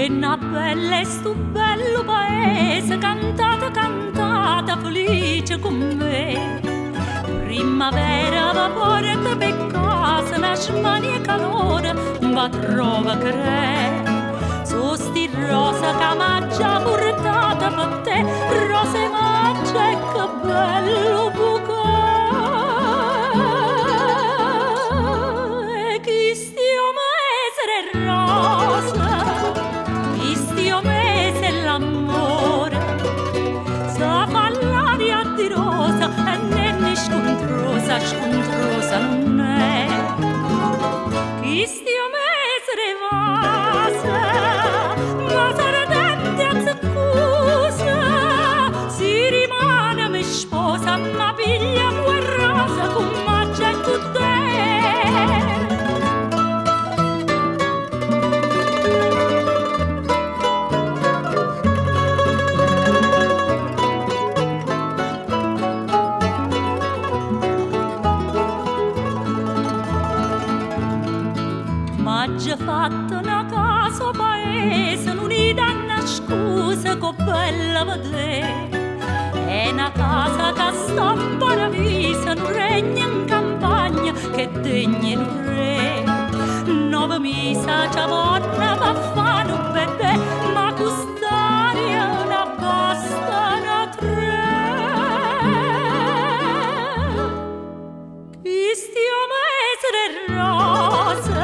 E na bella e stu bello paese, cantata, cantata, felice con me. Primavera, vapore che per casa, nasce mani e calore, va trova cre. So sti rosa che m'ha già portata per te, rosa e maccia e che bello bucà. E chi stio mese è rosa, chi stio mese è l'amore, sa l'aria di rosa e nenne scontrosa, scontrosa non è. Chi stio mese è vasa, ma saredente azzeccusa, si rimane me sposa, ma piglia e rosa con maccia e con te. M'ha già fatto una casa paese, non gli danno scusa che bella vedere. È una casa che sta in paradiso, non regna in campagna, che degna un re. 9 misa c'ha vorna va fare un bebè, ma quest'aria una basta una 3. Chi stio mese è rosa,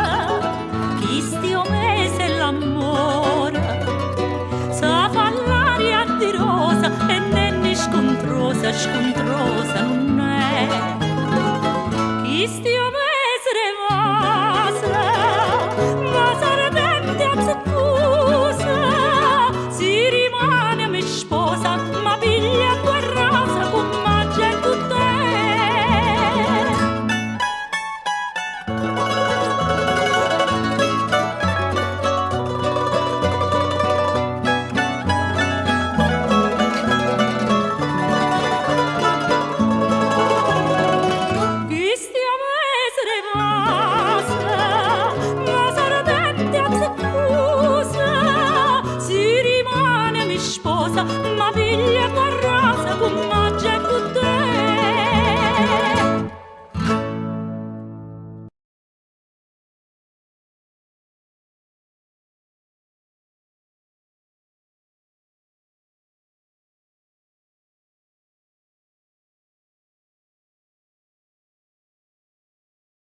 chi stio mese è l'amore, sa fa l'aria di rosa e nenne scontrosa, scontrosa non è. Chi stio